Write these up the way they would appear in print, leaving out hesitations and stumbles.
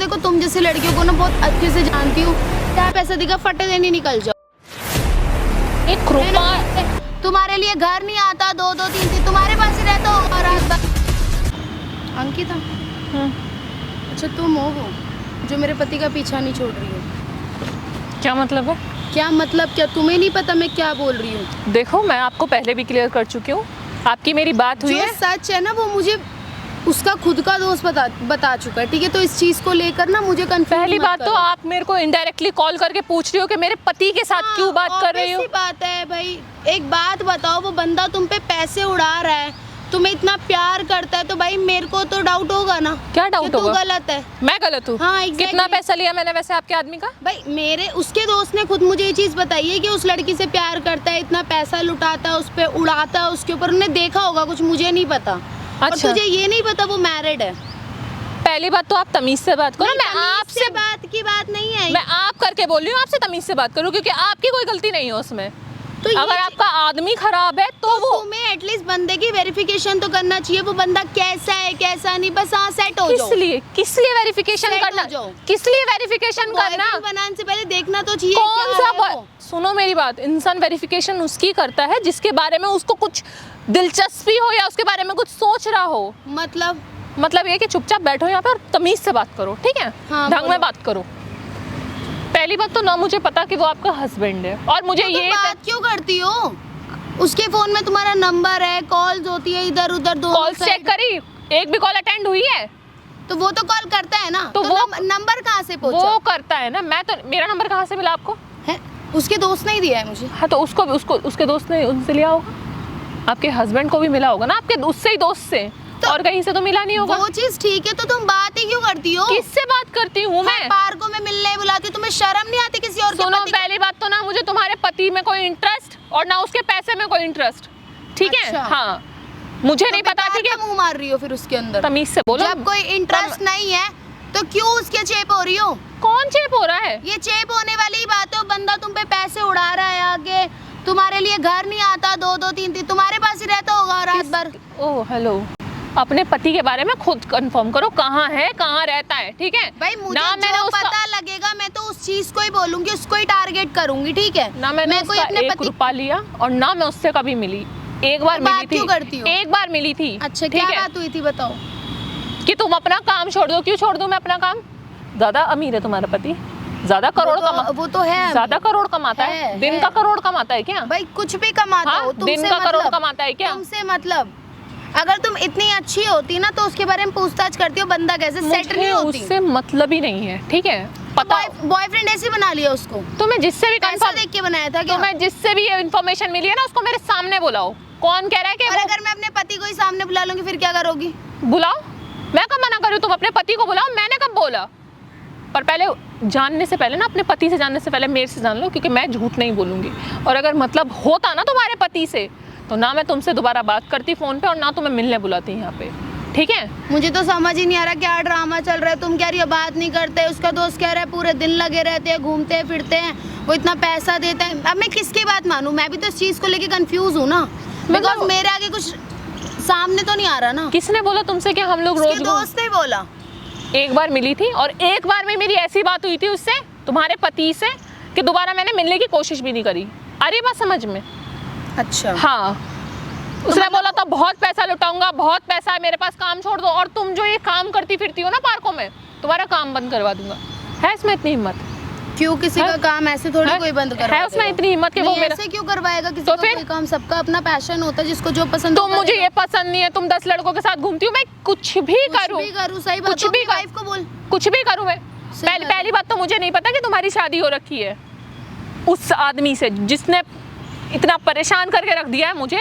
देखो तुम जैसे लड़कियों को ना बहुत अच्छे से जानती हूँ, क्या पैसा दिखा फटे देनी निकल जाओ। एक रुपया तुम्हारे लिए घर नहीं आता, दो दो तीन तीन तुम्हारे पास ही रहता होगा रात भर। अंकिता, अच्छा तुम हो वो जो मेरे पति का पीछा नहीं छोड़ रही हो? क्या मतलब है? क्या मतलब क्या? तुम्हें नहीं पता मैं क्या बोल रही हूँ? देखो मैं आपको पहले भी क्लियर कर चुकी हूँ, आपकी मेरी बात हुई जो है। सच है ना वो मुझे उसका खुद का दोस्त बता चुका है, ठीक है? तो इस चीज को लेकर ना मुझे कंफ्यूज पहली बात तो आप मेरे को इनडायरेक्टली कॉल करके पूछ रही हो कि मेरे पति के साथ क्यों बात कर रही हो। बात है भाई, एक बात बताओ, वो बंदा तुम पे पैसे उड़ा रहा है, तुम्हें इतना प्यार करता है, तो भाई मेरे को तो डाउट होगा ना। क्या डाउट होगा? तू गलत है। मैं गलत हूँ? हाँ, exactly। कितना पैसा लिया मैंने वैसे आपके आदमी का? भाई मेरे उसके दोस्त ने खुद मुझे ये चीज बताई है कि उस लड़की से प्यार करता है, इतना पैसा लुटाता है, उस पे उड़ाता है, उसके ऊपर उन्हें देखा होगा कुछ, मुझे नहीं पता। और अच्छा। तुझे ये नहीं पता वो मैरिड है। पहली बात तो आप तमीज से बात करो। मैं आपसे बात की बात नहीं है, मैं आप करके बोल रही हूँ, आपसे तमीज से बात करूँ क्योंकि आपकी कोई गलती नहीं है उसमें। तो अगर आपका आदमी खराब है तो वो तुम्हें एटलीस्ट बंदे की वेरिफिकेशन तो करना चाहिए, वो बंदा कैसा है कैसा नहीं, बस हाँ सेट हो जाओ। किस लिए वेरिफिकेशन करना? किस लिए वेरिफिकेशन करना? बनाने से पहले देखना तो चाहिए कौन सा सुनो मेरी बात, इंसान वेरिफिकेशन उसकी करता है जिसके बारे में उसको कुछ दिलचस्पी हो या उसके बारे में कुछ सोच रहा हो। मतलब ये कि चुपचाप बैठो यहाँ पे और तमीज से बात करो, ठीक है? हाँ, ढंग में बात करो। पहली बात तो ना मुझे पता कि वो आपका हस्बैंड है, और मुझे तो बात क्यों करती हो? उसके फोन में तुम्हारा नंबर है, कॉल्स होती है इधर उधर, दो कॉल चेक करी, एक भी कॉल अटेंड हुई है? तो वो तो कॉल करता है ना, तो वो नंबर कहाँ से पहुंचा? वो करता है ना, मैं तो मेरा नंबर कहाँ से मिला आपको? है उसके दोस्त ने ही दिया है मुझे। हाँ तो उसके दोस्त ने उनसे लिया होगा, आपके हस्बैंड को भी मिला होगा ना, आपके उससे ही दोस्त से, तो और कहीं से तो मिला नहीं होगा। वो चीज ठीक है, तो तुम बात ही क्यों करती हो? किससे बात करती हूँ मैं? पार्कों में मिलने बुलाती हूँ, तुम्हें शर्म नहीं आती किसी और के सुनो, पति? पहली बात तो ना मुझे तुम्हारे पति में कोई इंटरेस्ट और ना उसके पैसे में कोई इंटरेस्ट, ठीक है? अच्छा। हाँ, मुझे नहीं पता थी कि मुंह मार रही हो फिर उसके अंदर। तमीज से बोलो। जब कोई इंटरेस्ट नहीं है तो क्यों उसके चेप हो रही हो? कौन चेप हो रहा है? ये चेप होने वाली ही बात है, बंदा तुम पे पैसे उड़ा रहा है आगे, तुम्हारे लिए घर नहीं आता, दो दो तीन तीन तुम्हारे पास ही रहता होगा रात भर। ओह हेलो, अपने पति के बारे में खुद कंफर्म करो, कहाँ है, कहाँ रहता है, ठीक है? भाई मुझे जो पता लगेगा मैं तो उस चीज को ही बोलूंगी, उसको ही टारगेट करूंगी, ठीक है? ना मैंने उसका एक रुपया लिया और ना मैं उससे कभी मिली। एक बार मिली थी। क्यों करती हो? एक बार मिली थी। अच्छा, क्या बात हुई थी बताओ? कि तुम अपना काम छोड़ दो। क्यों छोड़ दूं मैं अपना काम? ज्यादा अमीर है तुम्हारा पति, ज्यादा करोड़ वो तो है, ज्यादा करोड़ कमाता है। दिन का करोड़ कमाता है क्या? भाई कुछ भी कमाता हो, दिन का करोड़ कमाता है क्या? तुमसे मतलब अगर तुम इतनी अच्छी होती ना तो उसके बारे में पूछताछ करती हो, बंदा कैसे सेट नहीं होती? उससे मतलब ही नहीं है, ठीक है? पता बॉयफ्रेंड ऐसे बना लिया उसको? तुम्हें जिससे भी पैसा देख के बनाया था क्या? तुम्हें जिससे भी ये इन्फॉर्मेशन मिली है ना उसको मेरे सामने बुलाओ। कौन कह रहा है कि अगर मैं अपने पति को ही सामने बुला लूंगी फिर क्या करोगी? बुलाओ, मैं कब मना कर रही हूँ? तुम अपने पति को बुलाओ, मैंने कब बोला? पर पहले जानने से पहले ना, अपने पति से जानने से पहले मेरे से जान लो, क्योंकि मैं झूठ नहीं बोलूंगी। और अगर मतलब होता ना तुम्हारे पति से तो ना मैं तुमसे दोबारा बात करती फोन पे और ना तुम्हें मिलने बुलाती यहाँ पे, ठीक है? मुझे तो समझ ही नहीं आ रहा क्या ड्रामा चल रहा है। तुम कह रही हो बात नहीं करते, उसका दोस्त कह रहा है पूरे दिन लगे रहते हैं, घूमते फिरते हैं, वो इतना पैसा देता है। अब मैं किसकी बात मानूं? मैं भी तो इस चीज को लेके कंफ्यूज हूँ ना, बिकॉज़ मेरे आगे कुछ सामने तो नहीं आ रहा ना। किसने बोला तुमसे कि हम लोग रोज? दोस्त ने बोला। एक बार मिली थी और एक बार में मेरी ऐसी बात हुई थी उससे, तुम्हारे पति से, कि दोबारा मैंने मिलने की कोशिश भी नहीं करी। अरे बात समझ में? अच्छा हाँ, उसने बोला था बहुत पैसा लुटाऊंगा, बहुत पैसा है मेरे पास, काम छोड़ दो। और तुम जो ये काम करती फिरती हो ना पार्कों में, तुम्हारा काम बंद करवा दूंगा। है इसमें इतनी हिम्मत? क्यों? किसी का काम ऐसे थोड़ी कोई बंद करवा है उसमें इतनी हिम्मत कि वो मेरा ऐसे क्यों करवाएगा? किसी तो को कोई काम, सबका अपना पैशन होता है, जिसको जो पसंद। तुम मुझे ये पसंद नहीं है, तुम 10 लड़कों के साथ घूमती हो, मैं कुछ भी करूं, सही बात, कुछ भी वाइफ को बोल, कुछ भी करूं मैं। पहली बात तो मुझे नहीं पता कि तुम्हारी शादी हो रखी है उस आदमी से जिसने इतना परेशान करके रख दिया है मुझे।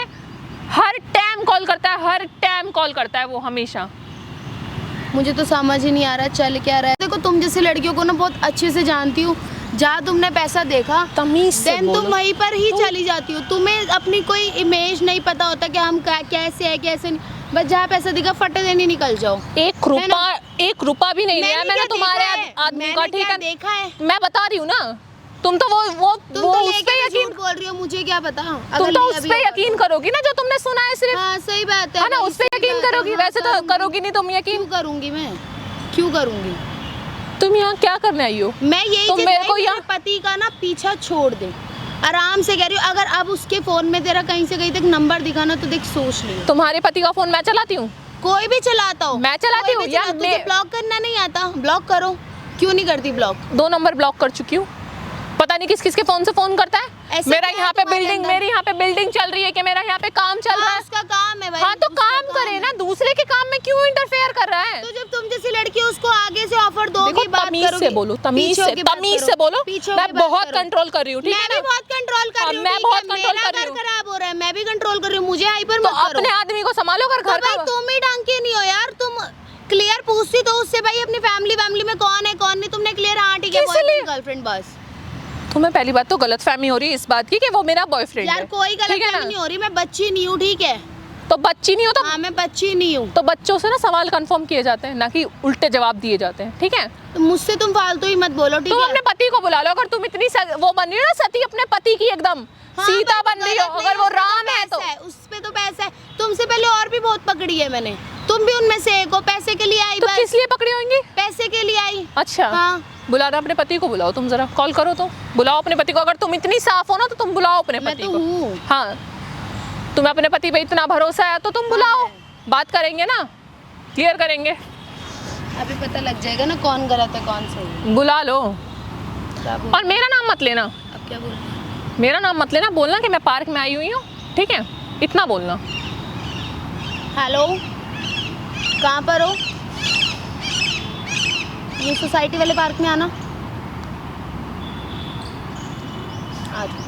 हर टाइम कॉल करता है, हर टाइम कॉल करता है वो, हमेशा। मुझे तो समझ ही नहीं आ रहा चल क्या रहा है। देखो तुम जैसे लड़कियों को ना बहुत अच्छे से जानती हूँ, जहाँ तुमने पैसा देखा तमीज से बोलो। तुम वहीं पर ही चली जाती हो। तुम्हें अपनी कोई इमेज नहीं पता होता कि हम कैसे है कैसे नहीं, बस जहाँ पैसा दिखा फटे देनी निकल जाओ। एक रुपया भी नहीं लिया मैंने तुम्हारे आदमी का, ठीक है? देखा है, मैं बता रही हूँ ना, तुम तो वो उस पे यकीन बोल रही हो, मुझे क्या पता। तुम तो उस पे यकीन करोगी ना जो तुमने सुना है सिर्फ। हाँ सही बात है ना, उस पे यकीन करोगी, वैसे तो करोगी नहीं तुम यकीन। क्यों करूंगी मैं? क्यों करूंगी? यहाँ क्या करने आई हो? मैं यही तुम चीज़ मेरे भाई, को मेरे यहाँ पति का ना पीछा छोड़ दे, आराम से कह रही हूँ। अगर अब उसके फोन में तेरा कहीं से कहीं तक नंबर दिखा ना तो देख सोच लियो। तुम्हारे पति का फोन मैं चलाती हूँ? कोई भी चलाता हो, मैं चलाती हूँ या तुझे ब्लॉक करना नहीं आता? ब्लॉक करो, क्यों नहीं करती ब्लॉक? 2 नंबर ब्लॉक कर चुकी हूँ, पता नहीं किस किस के फोन से फोन करता है। ऐसे मेरा क्या है यहाँ पे तुम्हारे बिल्डिंग, अंदर? मेरी यहाँ पे बिल्डिंग चल रही है कि मेरा यहाँ पे काम चल रहा हाँ, है। उसका काम है भाई। हाँ तो उसका काम करे ना, दूसरे के काम में क्यों इंटरफेयर कर रहा है? तो जब तुम जैसी लड़की है उसको आगे से ऑफर दोगी, देखो बात तमीज करोगी, से बोलो, तमीज पीछे से, होके बात तमीज करो, से बोलो। पीछे मैं होके बात बहुत करो। कंट्रोल कर रही हूँ, ठीक है मैं भी ना? बहुत कंट्रोल कर हाँ, रही हूँ, मैं ठीक बहुत है? कंट्रोल मेरा कर रही घर हूँ। खराब हो रहा है, मैं भी कंट्रोल कर रही हूँ, मुझे हाइपर तो मत करो। अपने आदमी को संभालो, अगर तो घर भाई का तुम ही ढंग के नहीं हो यार, तुम क्लियर पूछती तो उससे भाई अपनी फैमिली में कौन है कौन नहीं, तुमने क्लियर हाँ ठीक है किस लिए? बॉयफ्रेंड गर्लफ्रेंड बस। तुम्हें पहली बात तो गलतफहमी हो रही है इस बात की कि वो मेरा बॉयफ्रेंड है। यार कोई ठीक है गलत ना? नहीं हो रही, मैं बच्ची नहीं हूँ, ठीक है? तो बच्ची नहीं हो तो हाँ मैं बच्ची नहीं हूँ। तो बच्चों से ना सवाल कंफर्म किए जाते हैं, ना कि उल्टे जवाब दिए जाते हैं, ठीक है? तो मुझसे तुम फालतू ही मत बोलो, ठीक तुम है? अपने पति को बुला लो, अगर तुम इतनी वो बन रही हो ना सती अपने पति की, एकदम हाँ, सीता भाई, बन रही हो, गलत नहीं, अगर वो उसमें राम है तो। पैसा उस पे तो पैसा है, तुमसे पहले और भी बहुत पकड़ी है मैंने, तुम भी उनमें से एक हो। पैसे के लिए आई तो बस, किस लिए पकड़ी होंगी? पैसे के लिए आई। अच्छा हाँ। बुलाना अपने पति को, बुलाओ तुम, जरा कॉल करो तो बुलाओ अपने पति को। अगर तुम इतनी साफ हो ना तो तुम बुलाओ अपने मैं पति तो को। हूँ। हाँ तुम्हें अपने पति पे इतना भरोसा है तो तुम बुलाओ, बात करेंगे ना, क्लियर करेंगे। अभी पता लग जाएगा ना कौन गलत है कौन सही है। बुला लो, क्या बोल- और मेरा नाम मत लेना, अब क्या बोल? मेरा नाम मत लेना, बोलना कि मैं पार्क में आई हुई हूँ, ठीक है? इतना बोलना। हेलो, कहाँ पर हो? ये सोसाइटी वाले पार्क में आना। आ जाओ।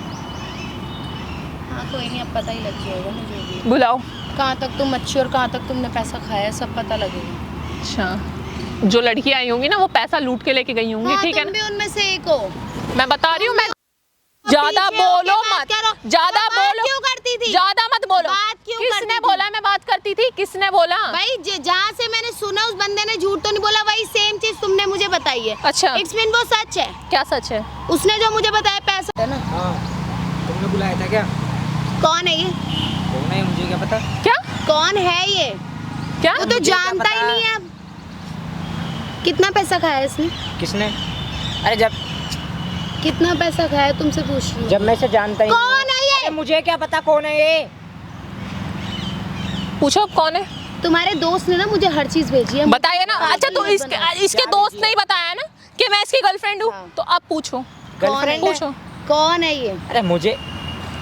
हाँ कोई नहीं, अब पता ही लग जाएगा मुझे भी बुलाओ। कहाँ तक तुम अच्छी और कहाँ तक तुमने पैसा खाया है, सब पता लगेगा। अच्छा जो लड़की आई होंगी ना वो पैसा लूट के लेके गई होंगी, हाँ, ठीक है तुम ना? भी उनमें से एक हो। मैं बता रही हूँ, मैं ज्यादा पीछे होके बोलो बात मत, करो। ज्यादा तो बात बोलो, क्यों करती थी? ज्यादा मत बोलो। बात क्यों किसने करती थी? बोला मैं बात करती थी? किसने बोला? भाई जहाँ से मैंने सुना उस बंदे ने झूठ तो नहीं बोला, वही सेम चीज तुमने मुझे बताई है। अच्छा इट्स मीन वो सच है। क्या सच है? उसने जो मुझे बताया पैसा है ना। हाँ तुमने बुलाया था क्या? कौन है ये? कौन है मुझे क्या पता? क्या कौन है ये? क्या? वो तो मुझे क्या जानता ही पता? नहीं है। अब कितना पैसा खाया है इसने? किसने? अरे जब कितना पैसा खाया है तुमसे पूछ रही हूँ। जब मैं इसे जानता ही नहीं कौन है ये? अरे मुझे क्या पता कौन है ये? पूछो कौन है, तुम्हारे दोस्त ने ना मुझे हर चीज भेजी है। बताइए ना। अच्छा तो मुझे इसके क्या दोस्त भेजी है? नहीं बताया ना कि मैं इसकी गर्लफ्रेंड हूँ? हाँ। तो आप पूछो, कौन है? गर्लफ्रेंड है? पूछो। कौन है ये? अरे मुझे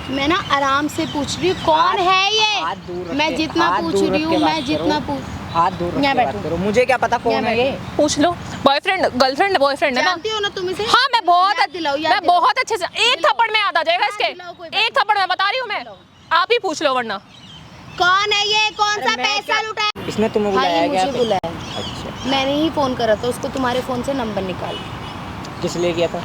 मैं ना आराम से पूछ रही हूँ कौन हाथ- है ये? हाथ दूर रख मैं के- जितना हाथ पूछ दूर रही रख हूँ, के मैं बात जितना करो। पूछ हाथ दूर रख यहाँ के बात बैठो। करो। मुझे क्या पता कौन यहाँ है ये? पूछ लो, बॉयफ्रेंड गर्लफ्रेंड बॉयफ्रेंड है ना? जानती हो ना तुम इसे? हाँ मैं बहुत याद दिलाओ, याद मैं दिलाओ। बहुत अच्छे से, एक दिलाओ। थप्पड़ में याद आ जाएगा याद इसके, दिलाओ, कोई बात एक नहीं। थप्पड़ में बता रही हूँ मैं। दिलाओ। आप ही पूछ लो वरना। कौन है ये? कौन अरे सा मैं पैसा क्या- लुटाया? इसने तुम्हें हाँ बुलाया ये क्या? मुझे बुलाया। अच्छा मैंने ही फोन करा था उसको, तुम्हारे फोन से नंबर निकाल। किस लिए किया था?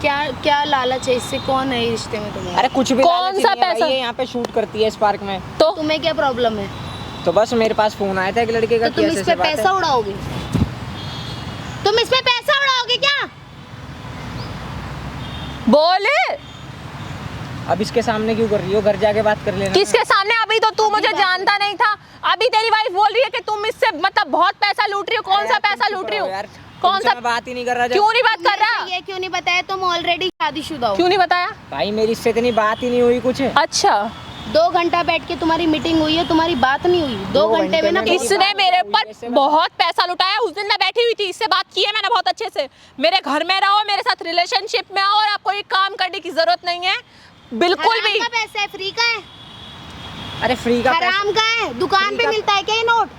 क्या क्या लालच है इससे? कौन है ये रिश्ते में तुम्हें? अरे कुछ भी कौन लालच सा नहीं है भाई, पैसा? ये यहाँ पे शूट करती है इस पार्क में। तो तुम्हें क्या प्रॉब्लम है? तो बस मेरे पास फोन आया था एक लड़के का तो तुम कि इस ऐसे पे बात है। पैसा उड़ाओगे? तुम इस पे पैसा उड़ाओगे क्या? बोले अब इसके सामने क्यों कर रही हो? घर जाके बात कर लेना। किसके सामने? अभी तो तू मुझे बात जानता नहीं था, अभी तेरी वाइफ बोल रही है कि तुम इससे मतलब बहुत पैसा लूट रही हो। कौन अरे सा यार, तुम पैसा चुप लूट रही रहो हो? यार, कौन तुमसे सा? मैं बात ही नहीं कर रहा। क्यों नहीं बात कर तुमने रहा? से ये क्यों नहीं बताया तुम ऑलरेडी शादीशुदा हो? क्यों नहीं बताया? भाई मेरी इससे इतनी बात ही नहीं हुई कुछ। अच्छा 2 घंटा बैठ के तुम्हारी मीटिंग हुई है, तुम्हारी बात नहीं हुई। 2 दो घंटे में ना घंटे में बहुत इसने बात मेरे हुई। ऊपर बहुत पैसा लुटाया। उस दिन मैं बैठी हुई थी, इससे बात की है मैंने बहुत अच्छे से। मेरे घर में रहो, मेरे साथ रिलेशनशिप में आओ, और आपको ये काम करने की जरूरत नहीं है बिल्कुल हराम भी। का पैसा है, फ्री का है? अरे फ्री का पैसा हराम का है? दुकान फ्री पे का- मिलता है क्या ये नोट?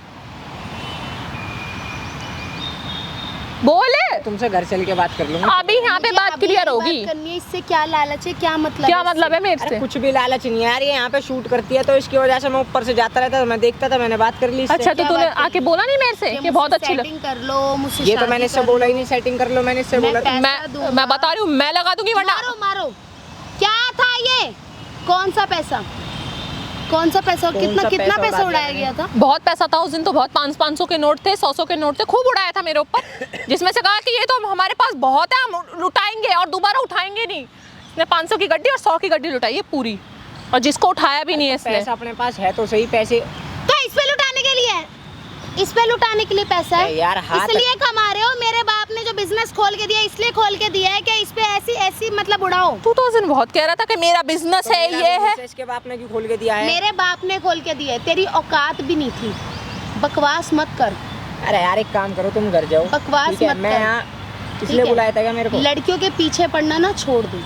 बोले तुमसे घर चल के बात कर लूंगा। अभी यहाँ पे मुझे बात अभी क्लियर बात होगी। करनी है। इससे क्या लालच है? क्या मतलब? क्या है इससे? मतलब है मेरे अरे से? कुछ भी लालच नहीं है यार, ये यहाँ पे शूट करती है तो इसकी वजह से मैं ऊपर से जाता रहता था, मैं देखता था, मैंने बात कर ली इससे। अच्छा तो क्या तूने बात करी? आके बोला नहीं मेरे से ये कि बहुत मुझसे अच्छी लग। सेटिंग कर लो, मुझसे ये तो शादी मैंने इससे कर बोला लो। ही नहीं सेटिंग कर लो, मैंने इससे मैं बोला था। पैसा दूंगा। मैं बता रही हूँ, मैं लगा दूंगी वरना। मारो मारो। क्या था ये? कौन सा पैसा? कौन सा पैसा? कौन कितना सा कितना पैसा पैसा उड़ा उड़ाया दिया गया था? बहुत पैसा था उस दिन, तो बहुत 500 के नोट थे, 100 के नोट थे, खूब उड़ाया था मेरे ऊपर। जिसमें से कहा कि ये तो हमारे पास बहुत है, हम लुटाएंगे और दोबारा उठाएंगे नहीं। इसने 500 की गड्डी और 100 की गड्डी लुटाई है पूरी, और जिसको उठाया भी नहीं है इसने। पैसा अपने पास है तो सही, पैसे तो इस पे लुटाने के लिए है? इस पे लुटाने के लिए पैसा है? यार हाथ इसलिए कमा रहे हो? मेरे बाप ने जो बिजनेस खोल के दिया, इसलिए खोल के दिया है कि इस पे ऐसी ऐसी मतलब उड़ाओ। तू तो उस दिन बहुत कह रहा था कि मेरा बिजनेस है, मेरा ये business है। इसके बाप ने क्यों खोल के दिया है? मेरे बाप ने खोल के दिया है, तेरी औकात भी नहीं थी। बकवास मत कर, अरे यार एक काम करो, तुम घर जाओ। बकवास ठीक है, मत मैं कर। यहाँ ठीक इसलिए है? बुलाया था क्या मेरे को? लड़कियों के पीछे पड़ना ना छोड़ दो।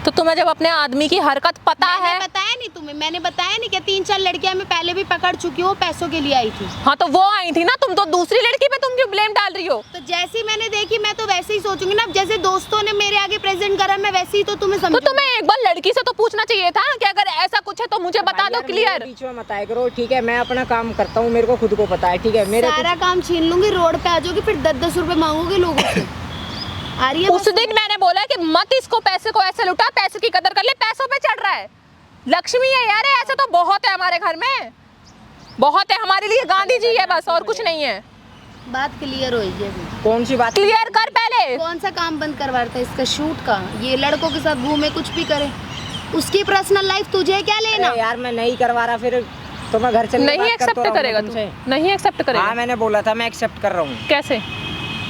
तो तुम्हें जब अपने आदमी की हरकत पता मैंने है। बताया नहीं तुम्हें, मैंने बताया नहीं कि 3-4 लड़कियां मैं पहले भी पकड़ चुकी हूँ, पैसों के लिए आई थी। हाँ तो वो आई थी ना, तुम तो दूसरी लड़की पे तुम क्यों ब्लेम डाल रही हो? तो जैसी मैंने देखी मैं तो वैसे ही सोचूंगी ना, जैसे दोस्तों ने मेरे आगे प्रेजेंट करा मैं वैसे ही तो तुम्हें तो समझूंगी। तुम्हें एक बार लड़की से तो पूछना चाहिए था कि अगर ऐसा कुछ है तो मुझे बता भाई दो यार, क्लियर। मेरे बीच में मत आया करो, ठीक है? मैं अपना काम करता हूँ, मेरे को खुद को पता है, ठीक है? मेरे सारा काम छीन लूंगी, रोड पे आ जाओगी, फिर 10-10 रुपए मांगोगे लोगों से। आ रही है उस बस? दिन मैंने बोला कि मत इसको पैसे को ऐसे लुटा, पैसे की कदर कर ले, पैसों पे चढ़ रहा है। लक्ष्मी है यार, ऐसे तो बहुत है हमारे घर में, बहुत है हमारे लिए, गांधी जी है बस, और कुछ नहीं है। बात क्लियर होगी अभी। कौन सी बात? क्लियर कर पहले। कौन सा काम बंद करवा रहा था इसका, शूट का? ये लड़कों के साथ घूमे, कुछ भी करे, उसकी पर्सनल लाइफ तुझे क्या लेना? अरे यार मैं नहीं करवा रहा, फिर तो मैं घर चलने नहीं एक्सेप्ट करेगा तू, नहीं एक्सेप्ट हाँ करेगा। मैंने बोला था मैं एक्सेप्ट कर रहा हूँ। कैसे?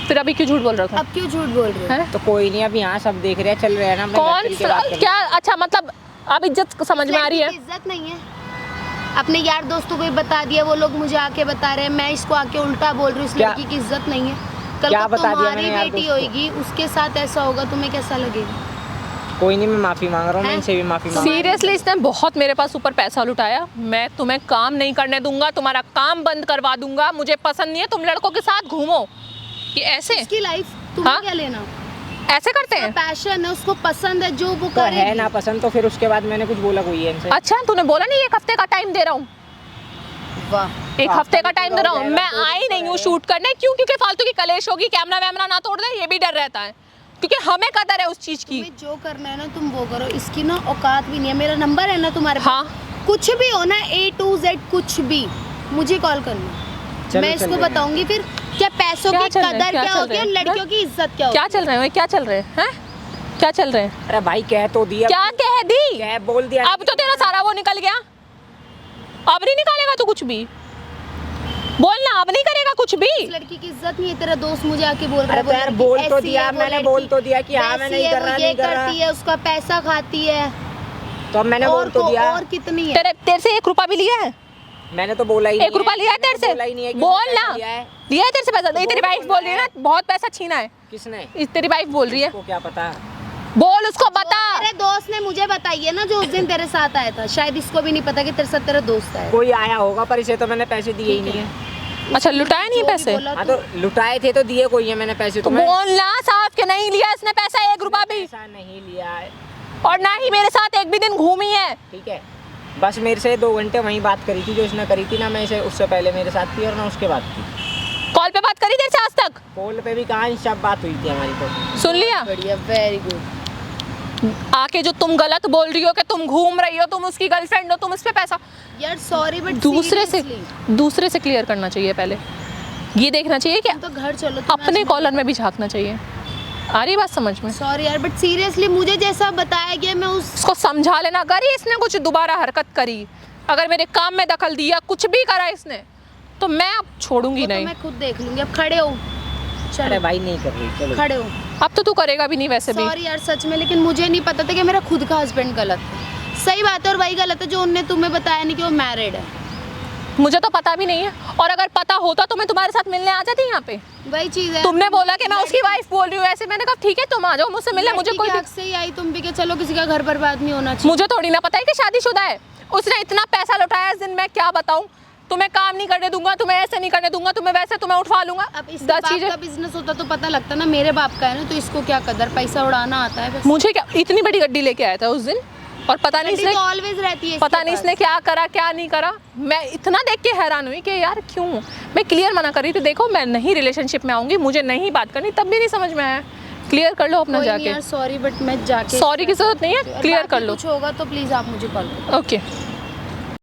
फिर अभी क्यों झूठ बोल रहा था? अब क्यों झूठ बोल रहे हो? हैं? तो कोई नहीं, अब यहाँ सब देख रहे हैं, चल रहे हैं ना, अपने घर कौन चल के बात कर क्या? अच्छा मतलब अब इज्जत समझ में आ रही है। लड़की की इज्जत नहीं है। अपने यार दोस्तों को भी बता दिया, वो लोग मुझे आके बता रहे हैं, मैं इसको आके उल्टा बोल रही हूँ, इस क्या? लड़की की इज्जत नहीं है। कल क्या को बता दिया तुम्हारी मैंने यार बेटी दोस्त को? होगी, उसके साथ ऐसा होगा, तुम्हें कैसा लगेगा? कोई नहीं, मैं माफी मांग रहा हूँ, मैं हैं? इनसे भी माफी मांग रहा हूँ। सीरियसली इसने बहुत मेरे पास ऊपर पैसा लुटाया। मैं तुम्हें काम नहीं करने दूंगा, तुम्हारा काम बंद करवा दूंगा। मुझे पसंद नहीं है तुम लड़कों के साथ घूमो कि ऐसे उसकी लाइफ तुम्हें हाँ? क्या लेना? ऐसे करते हैं। पैशन है, उसको पसंद है, जो वो तो है करेगी। ना पसंद, तो फिर उसके बाद मैंने कुछ बोला कोई है इनसे? अच्छा तूने बोला नहीं 1 हफ्ते का टाइम दे रहा हूँ, वाह, 1 हफ्ते का टाइम दे रहा हूँ। जाएगा, मैं तो आई नहीं हूँ शूट करने, क्यों? क्योंकि फालतू की कलेश होगी, कैमरा वैमरा ना तोड़ दे, ये भी डर रहता है, क्योंकि हमें कदर है उस चीज की। तुम्हें जो करना है ना तुम वो करो, इसकी ना औकात भी नहीं है। मेरा नंबर है ना तुम्हारे पास? हाँ। कुछ भी हो ना, A to Z कुछ भी, मुझे कॉल करना। चलो, मैं चल इसको रहे हैं। बताऊंगी फिर क्या पैसों क्या की चल रहे हैं? कदर क्या क्या चल होती है, रहे हैं? लड़कियों की इज्जत क्या होती क्या चल रहे हैं? क्या चल रहे हैं? हैं? क्या चल रहे हैं? अरे भाई कह तो दिया, क्या कह दी? कह बोल दिया। अब तो तेरा सारा वो निकल गया, अब नहीं निकालेगा तू कुछ भी, बोलना अब नहीं करेगा कुछ भी। है? इस लड़की की इज्जत नहीं है, तेरा दोस्त मुझे आके बोल रहा है अरे तो यार लड़की बोल तो ऐसी दिया, है, वो मैंने लड़की बोल तो दिया कि हाँ मैं वैसी नहीं है, कर वो रहा, ये नहीं कर रहा। करती है, उसका पैसा खाती है, तो अब मैंने बोल तो दिया। और कितनी है? तेरे से 1 रुपया भी लिया है? मैंने तो बोला ही नहीं 1 रुपया लिया है तेरे से? बोला ही नहीं है कि बोल उसने ना, पैसा लिया है। लिया है तेरे से पैसा? नहीं, तेरी बोल वाइफ बोल बोल रही है रहा ना बहुत पैसा छीना है। किसने? तेरी वाइफ बोल रही है, उसको क्या पता? बोल उसको बता। तेरे दोस्त ने मुझे बताई है ना, जो उस दिन तेरे साथ आया था, शायद इसको भी नहीं पता कि तेरे साथ तेरा दोस्त है। कोई आया होगा, पर इसे तो मैंने पैसे दिए ही ठीक नहीं है। है। अच्छा लुटाया नहीं जो भी पैसे? बोला हाँ तू। तो लुटाए थे तो दिए कोई है, मैंने पैसे तो तुम्हें बोलना साफ के नहीं लिया इसने पैसा 1 रुपया भी, पैसा नहीं लिया है। और ना ही मेरे साथ एक भी दिन घूमी है। ठीक है, बस मेरे से 2 घंटे वहीं बात करी थी जो इसने करी थी ना, मैं इसे उससे पहले मेरे साथ थी और ना उसके बाद थी। कॉल पे बात करी तेरे से आज तक? कॉल पे भी कहाँ सब बात हुई थी हमारी तो। सुन लिया? बढ़िया, वेरी गुड। आके जो तुम गलत बोल रही हो कि तुम घूम रही हो, तुम उसकी गर्लफ्रेंड हो, तुम उस पे पैसा यार सॉरी बट दूसरे से क्लियर करना चाहिए। पहले ये देखना चाहिए कि तो घर चलो, तुम अपने आज- कॉलर में भी झांकना चाहिए। आ रही बात समझ में? सॉरी यार बट सीरियसली मुझे जैसा बताया गया मैं उस उसको समझा लेना। अगर इसने कुछ दोबारा हरकत करी, अगर मेरे काम में दखल दिया, कुछ भी करा इसने, तो मैं अब छोड़ूंगी वो तो नहीं। मैं खुद देख लूंगी। अब खड़े हो, अरे चलो भाई नहीं कर रही, चलो खड़े हो। अब तो तू करेगा भी नहीं वैसे भी। सॉरी यार सच में, लेकिन मुझे नहीं पता था कि मेरा खुद का हस्बैंड गलत है। सही बात है, और वही गलत है जो उनने तुम्हें बताया नहीं कि वो मैरिड है। मुझे तो पता भी नहीं है, और अगर पता होता तो मैं तुम्हारे साथ मिलने आ जाती यहाँ पे। वही चीज है। तुमने बोला कि मैं उसकी वाइफ बोल रही हूँ ऐसे, मैंने कहा ठीक है तुम आ जाओ मुझसे मिलने, मुझे कोई हक से ही आई तुम भी कि चलो किसी का घर बर्बाद नहीं होना चाहिए। मुझे थोड़ी ना पता है कि शादीशुदा है। उसने इतना पैसा लुटाया इस दिन, मैं क्या बताऊं। तुम्हें काम नहीं करने दूंगा, तुम्हें ऐसे नहीं करने दूंगा, तुम्हें वैसे, तुम्हें उठवा लूंगा। अब इस 10 बाप चीजें। का बिजनेस होता तो पता लगता ना, मेरे बाप का है ना, तो इसको क्या कदर, पैसा उड़ाना आता है बस। मुझे क्या इतनी बड़ी गड्डी लेके आया था उस दिन, और पता नहीं गड्डी इसने तो ऑलवेज रहती है, पता नहीं इसने क्या करा क्या नहीं करा। मैं इतना देख के हैरान हुई कि यार क्यों। मैं क्लियर मना कर रही थी, देखो मैं नहीं रिलेशनशिप में आऊंगी, मुझे नहीं बात करनी, तब भी नहीं समझ में आया। क्लियर कर लो अपना जाके। यार सॉरी बट मैं जाके सॉरी की जरूरत नहीं है, और क्लियर बाकी कर लो। कुछ होगा तो प्लीज आप मुझे कॉल करो। ओके।